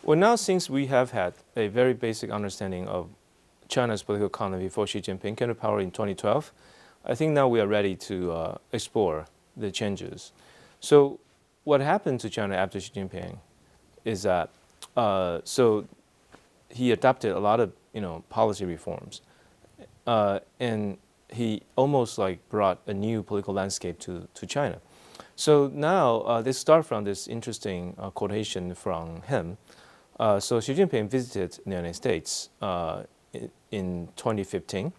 Well, now since we have had a very basic understanding of China's political economy before Xi Jinping came to power in 2012, I think now we are ready to explore the changes. So what happened to China after Xi Jinping is that so he adopted a lot of policy reforms, and he almost like brought a new political landscape to China. So now let's start from this interesting quotation from him. So Xi Jinping visited the United States in 2015,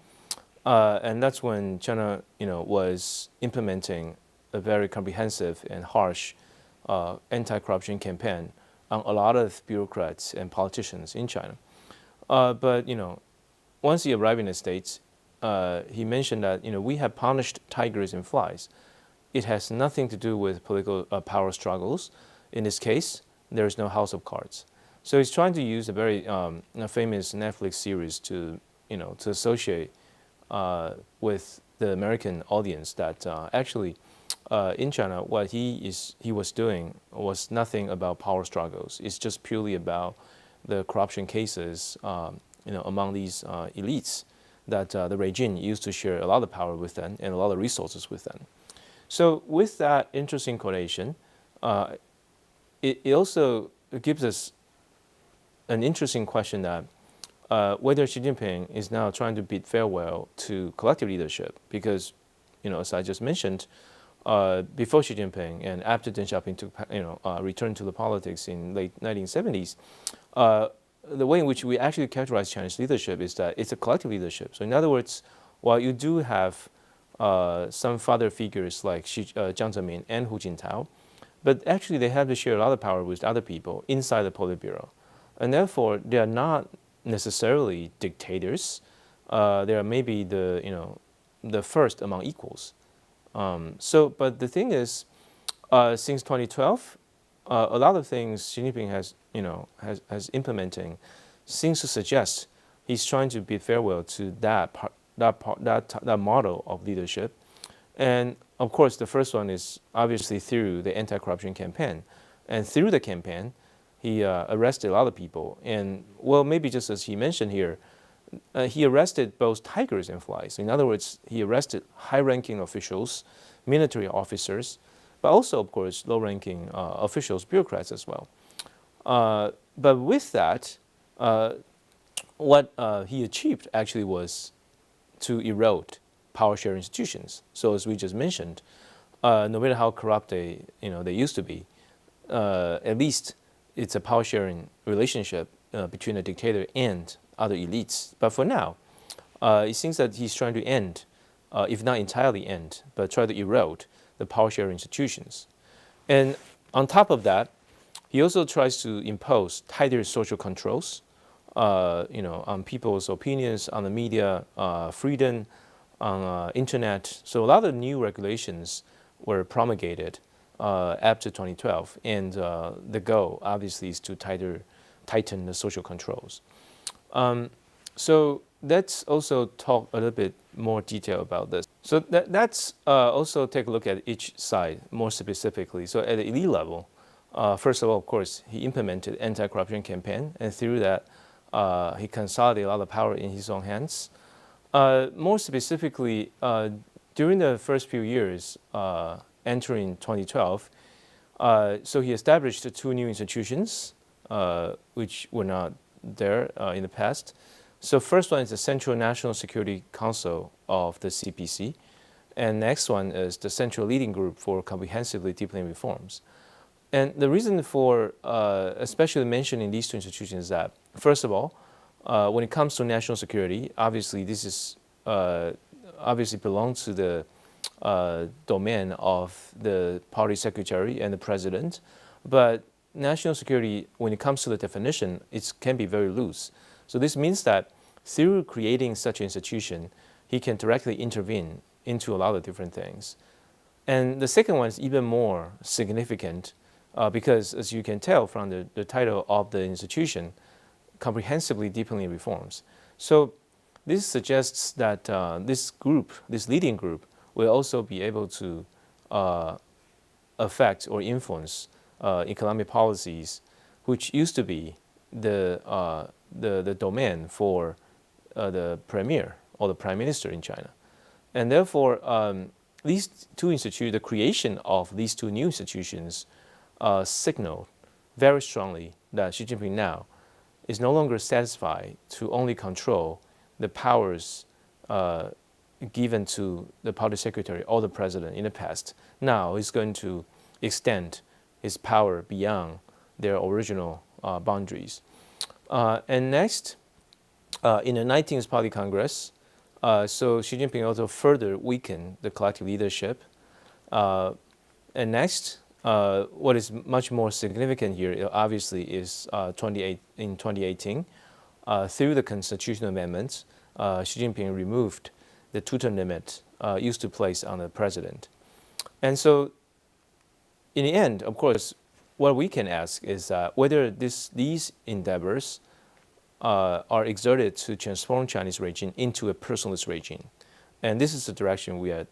and that's when China, was implementing a very comprehensive and harsh anti-corruption campaign on a lot of bureaucrats and politicians in China. But once he arrived in the States, he mentioned that we have punished tigers and flies. It has nothing to do with political power struggles. In this case, there is no house of cards. So he's trying to use a very famous Netflix series to associate with the American audience that actually in China what he was doing was nothing about power struggles. It's just purely about the corruption cases among these elites that the regime used to share a lot of power with them and a lot of resources with them. So with that interesting quotation, it also gives us an interesting question that whether Xi Jinping is now trying to bid farewell to collective leadership, because, as I just mentioned, before Xi Jinping and after Deng Xiaoping returned to the politics in late 1970s, the way in which we actually characterize Chinese leadership is that it's a collective leadership. So in other words, while you do have some father figures like Jiang Zemin and Hu Jintao, but actually they have to share a lot of power with other people inside the Politburo. And therefore, they are not necessarily dictators. They are maybe the first among equals. But the thing is, since 2012, a lot of things Xi Jinping has implementing seems to suggest he's trying to bid farewell to that model of leadership. And of course, the first one is obviously through the anti-corruption campaign, and through the campaign, he arrested a lot of people. And well, maybe just as he mentioned here, he arrested both tigers and flies. In other words, he arrested high-ranking officials, military officers, but also, of course, low-ranking officials, bureaucrats as well. But with that, what he achieved actually was to erode power-sharing institutions. So as we just mentioned, no matter how corrupt they used to be, at least it's a power-sharing relationship between a dictator and other elites. But for now, it seems that he's trying to end, if not entirely end, but try to erode the power-sharing institutions. And on top of that, he also tries to impose tighter social controls, on people's opinions, on the media freedom, on internet. So a lot of new regulations were promulgated after 2012, and the goal obviously is to tighten the social controls. So let's also talk a little bit more detail about this. So let's also take a look at each side more specifically. So at the elite level, first of all, of course, he implemented anti-corruption campaign, and through that, he consolidated a lot of power in his own hands. More specifically, during the first few years, entering 2012, so he established two new institutions, which were not there in the past. So first one is the Central National Security Council of the CPC, and next one is the Central Leading Group for Comprehensively Deepening Reforms. And the reason for especially mentioning these two institutions is that, first of all, when it comes to national security, obviously this is obviously belongs to the domain of the party secretary and the president. But national security, when it comes to the definition, it can be very loose. So this means that through creating such an institution, he can directly intervene into a lot of different things. And the second one is even more significant because, as you can tell from the title of the institution, comprehensively deepening reforms. So this suggests that this group, this leading group, will also be able to affect or influence economic policies, which used to be the domain for the premier or the prime minister in China. And therefore, these two institutions, the creation of these two new institutions, signal very strongly that Xi Jinping now is no longer satisfied to only control the powers given to the party secretary or the president in the past. Now he's going to extend his power beyond their original boundaries. And next, in the 19th Party Congress, so Xi Jinping also further weakened the collective leadership. And next, what is much more significant here, obviously, is in 2018, through the constitutional amendments, Xi Jinping removed the two-term limit used to place on the president. And so, in the end, of course, what we can ask is whether these endeavors are exerted to transform Chinese regime into a personalist regime. And this is the direction we are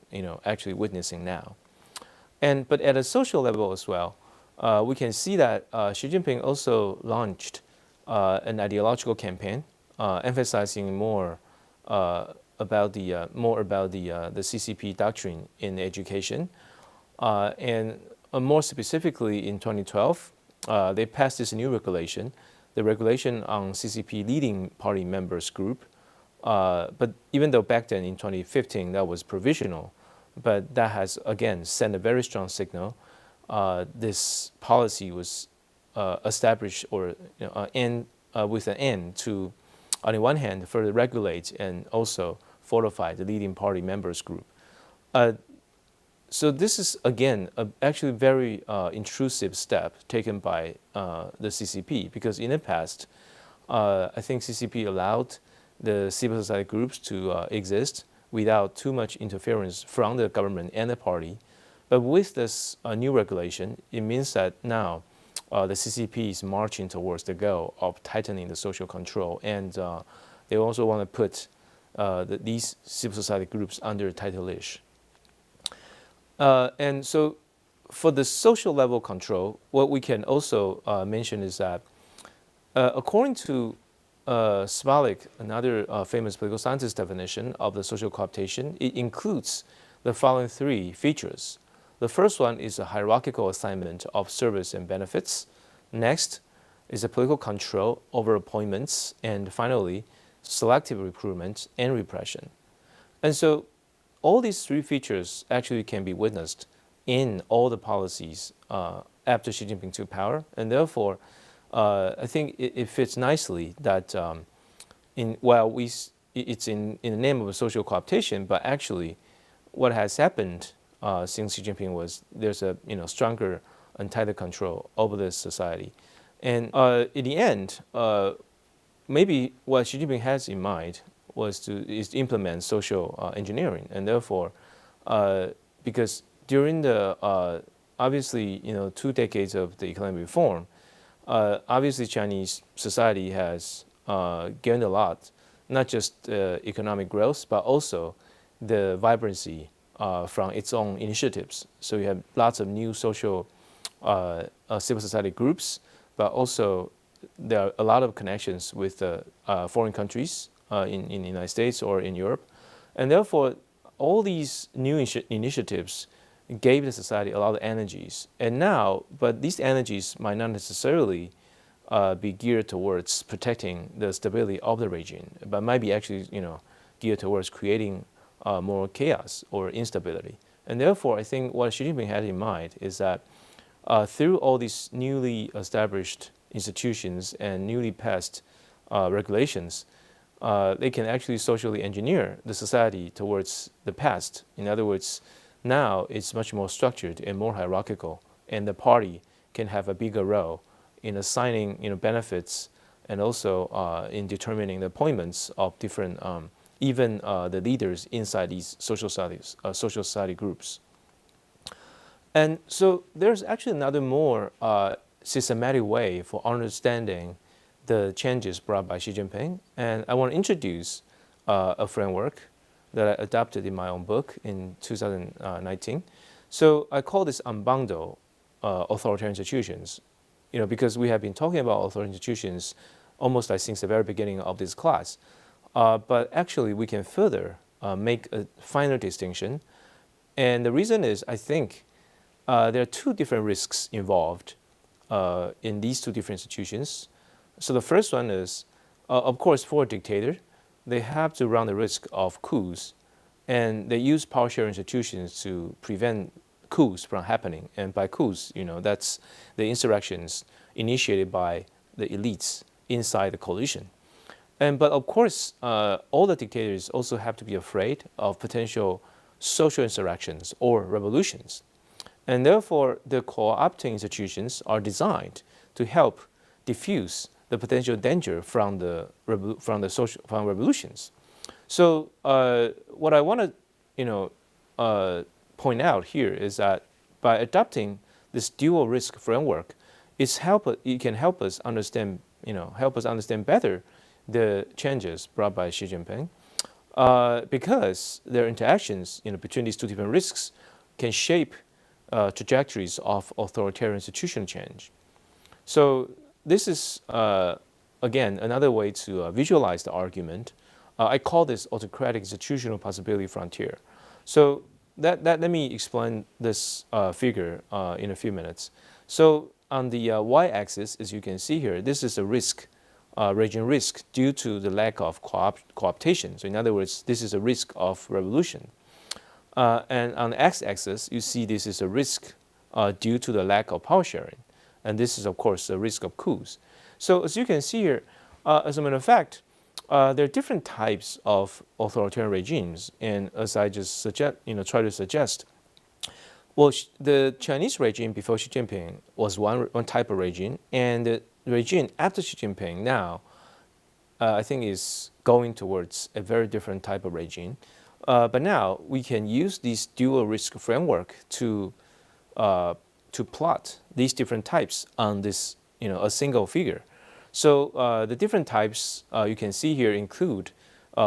actually witnessing now. But at a social level as well, we can see that Xi Jinping also launched an ideological campaign emphasizing more about the CCP doctrine in education, and more specifically in 2012, they passed this new regulation, the regulation on CCP leading party members group. But even though back then in 2015 that was provisional, but that has again sent a very strong signal. This policy was established or with an end to, on the one hand, further regulate and also fortify the leading party members group. So this is again actually a very intrusive step taken by the CCP, because in the past, I think CCP allowed the civil society groups to exist without too much interference from the government and the party. But with this new regulation, it means that now the CCP is marching towards the goal of tightening the social control, and they also want to put these civil society groups under a tighter leash. And so for the social level control, what we can also mention is that according to Spalik, another famous political scientist definition of the social cooptation, it includes the following three features. The first one is a hierarchical assignment of service and benefits. Next is a political control over appointments. And finally, selective recruitment and repression. And so all these three features actually can be witnessed in all the policies after Xi Jinping took power. And therefore, I think it fits nicely that it's in the name of a social cooptation, but actually what has happened since Xi Jinping was there's a stronger and tighter control over this society. And in the end, maybe what Xi Jinping has in mind is to implement social engineering, and therefore, because during the obviously 2 decades of the economic reform, obviously Chinese society has gained a lot, not just economic growth, but also the vibrancy from its own initiatives. So you have lots of new social civil society groups, but also there are a lot of connections with foreign countries in the United States or in Europe. And therefore, all these new initiatives gave the society a lot of energies. And now, but these energies might not necessarily be geared towards protecting the stability of the regime, but might be actually geared towards creating more chaos or instability. And therefore, I think what Xi Jinping had in mind is that through all these newly established institutions and newly passed regulations, they can actually socially engineer the society towards the past. In other words, now it's much more structured and more hierarchical, and the party can have a bigger role in assigning benefits and also in determining the appointments of different, even the leaders inside these social society groups. And so there's actually another more systematic way for understanding the changes brought by Xi Jinping. And I want to introduce a framework that I adopted in my own book in 2019. So I call this unbundle authoritarian institutions. because we have been talking about authoritarian institutions almost like since the very beginning of this class. But actually, we can further make a finer distinction. And the reason is, I think, there are two different risks involved in these two different institutions. So the first one is, of course, for a dictator, they have to run the risk of coups, and they use power-sharing institutions to prevent coups from happening. And by coups, that's the insurrections initiated by the elites inside the coalition. But of course, all the dictators also have to be afraid of potential social insurrections or revolutions. And therefore, the co-opting institutions are designed to help diffuse the potential danger from revolutions. So what I want to point out here is that by adopting this dual risk framework, it can help us understand better the changes brought by Xi Jinping, because their interactions between these two different risks can shape trajectories of authoritarian institutional change. So this is, again, another way to visualize the argument. I call this autocratic institutional possibility frontier. So let me explain this figure in a few minutes. So on the y-axis, as you can see here, this is a risk, regime risk due to the lack of cooptation. So in other words, this is a risk of revolution. And on the x-axis, you see this is a risk due to the lack of power sharing. And this is, of course, a risk of coups. So as you can see here, as a matter of fact, there are different types of authoritarian regimes. And as I just try to suggest, well, the Chinese regime before Xi Jinping was one type of regime. And the regime after Xi Jinping now, I think, is going towards a very different type of regime. But now we can use this dual risk framework to plot these different types on this, a single figure. So the different types you can see here include,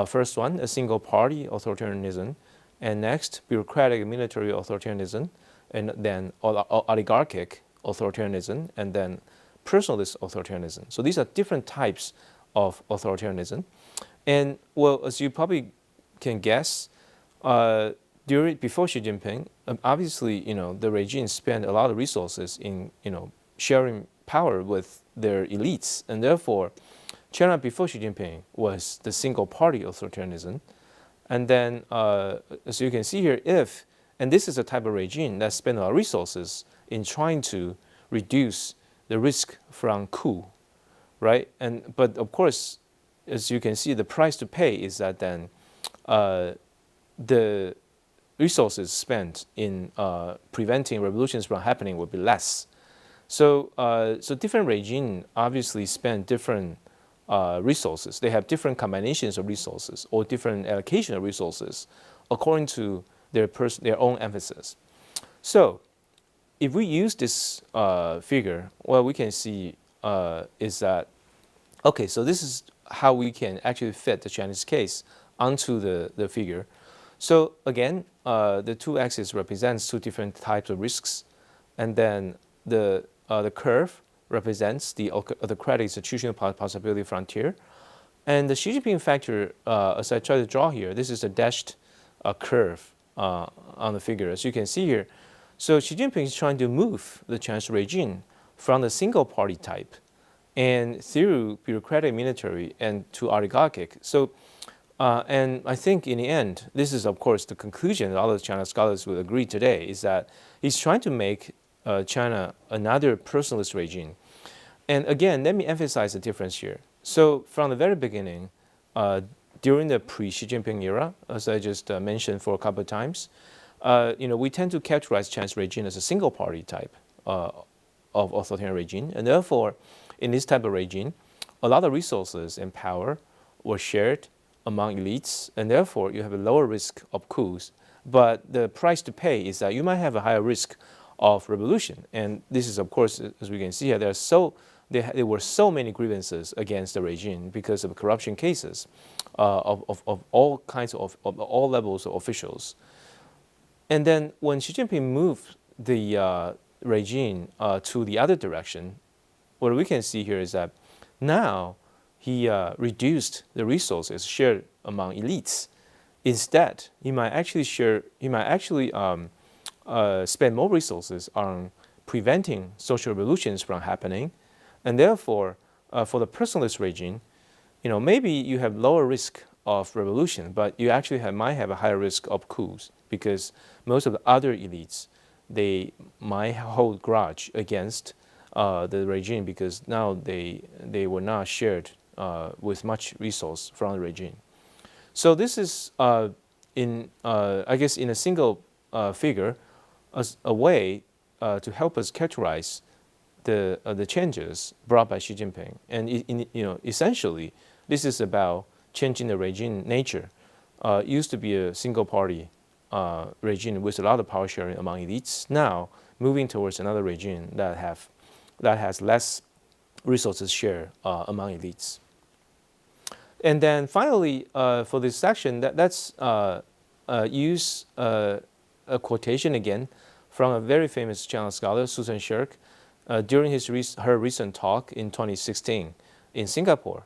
first one, a single party authoritarianism, and next, bureaucratic military authoritarianism, and then oligarchic authoritarianism, and then personalist authoritarianism. So these are different types of authoritarianism. And well, as you probably can guess, before Xi Jinping, obviously, the regime spent a lot of resources in, sharing power with their elites, and therefore, China before Xi Jinping was the single-party authoritarianism. And then, as you can see here, and this is a type of regime that spent a lot of resources in trying to reduce the risk from coup, right? But of course, as you can see, the price to pay is that then the resources spent in preventing revolutions from happening will be less. So different regimes obviously spend different resources. They have different combinations of resources or different allocation of resources according to their own emphasis. So if we use this figure, what we can see is that, okay, so this is how we can actually fit the Chinese case onto the figure. So again, the two axes represents two different types of risks, and then the curve represents the autocratic institutional possibility frontier, and the Xi Jinping factor, as I try to draw here, this is a dashed curve on the figure, as you can see here. So Xi Jinping is trying to move the Chinese regime from the single party type and through bureaucratic military and to oligarchic. So, and I think in the end, this is of course the conclusion that all the China scholars will agree today, is that he's trying to make China another personalist regime. And again, let me emphasize the difference here. So from the very beginning, during the pre-Xi Jinping era, as I just mentioned for a couple of times, we tend to characterize China's regime as a single party type of authoritarian regime. And therefore, in this type of regime, a lot of resources and power were shared among elites, and therefore you have a lower risk of coups. But the price to pay is that you might have a higher risk of revolution. And this is, of course, as we can see here, there were so many grievances against the regime because of corruption cases of all kinds of all levels of officials. And then when Xi Jinping moved the regime to the other direction, what we can see here is that now he reduced the resources shared among elites. Instead, he might actually spend more resources on preventing social revolutions from happening, and therefore, for the personalist regime, maybe you have lower risk of revolution, but you actually might have a higher risk of coups because most of the other elites, they might hold grudge against the regime because now they were not shared with much resource from the regime. So this is, I guess, in a single figure, a way to help us characterize the changes brought by Xi Jinping. And essentially, this is about changing the regime nature. It used to be a single party regime with a lot of power sharing among elites. Now, moving towards another regime that has less resources shared among elites. And then finally, for this section, let's use a quotation again from a very famous China scholar, Susan Shirk, during her recent talk in 2016 in Singapore.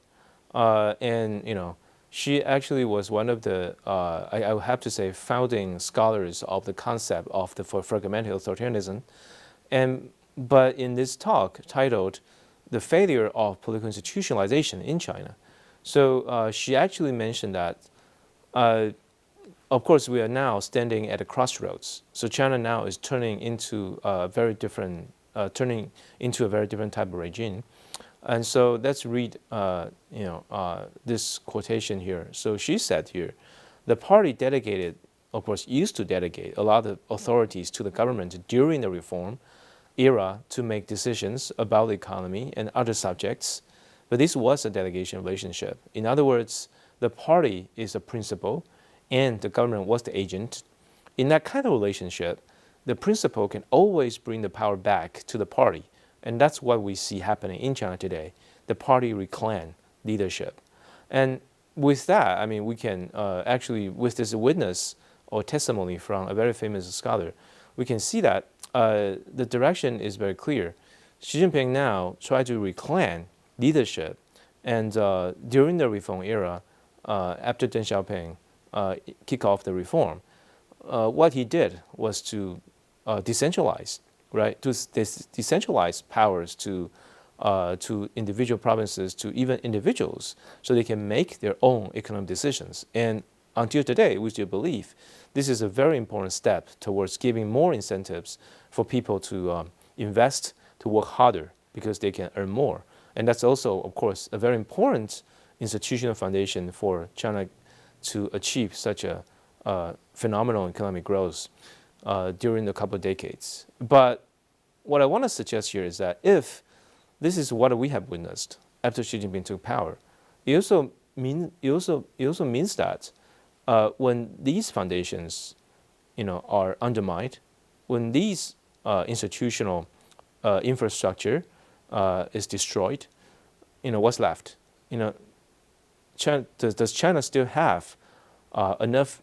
And she actually was one of the, I would have to say, founding scholars of the concept of the fragmented authoritarianism. But in this talk titled "The Failure of Political Institutionalization in China," so she actually mentioned that, of course, we are now standing at a crossroads. So China now is turning into a very different type of regime. And so let's read, this quotation here. So she said here, the party delegated, of course, used to delegate a lot of authorities to the government during the reform era to make decisions about the economy and other subjects. But this was a delegation relationship. In other words, the party is the principal and the government was the agent. In that kind of relationship, the principal can always bring the power back to the party. And that's what we see happening in China today. The party reclaim leadership. And with that, I mean, we can actually, with this witness or testimony from a very famous scholar, we can see that the direction is very clear. Xi Jinping now tried to reclaim leadership. And during the reform era, after Deng Xiaoping kicked off the reform, what he did was to decentralize, right? To decentralize powers to individual provinces, to even individuals, so they can make their own economic decisions. And until today, we still believe this is a very important step towards giving more incentives for people to invest, to work harder, because they can earn more. And that's also, of course, a very important institutional foundation for China to achieve such a phenomenal economic growth during a couple of decades. But what I want to suggest here is that if this is what we have witnessed after Xi Jinping took power, it also means that when these foundations, are undermined, when these institutional infrastructure is destroyed, what's left? Does China still have enough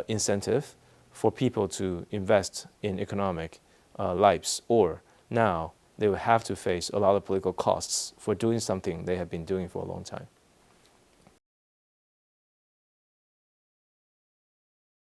incentive for people to invest in economic lives, or now they will have to face a lot of political costs for doing something they have been doing for a long time?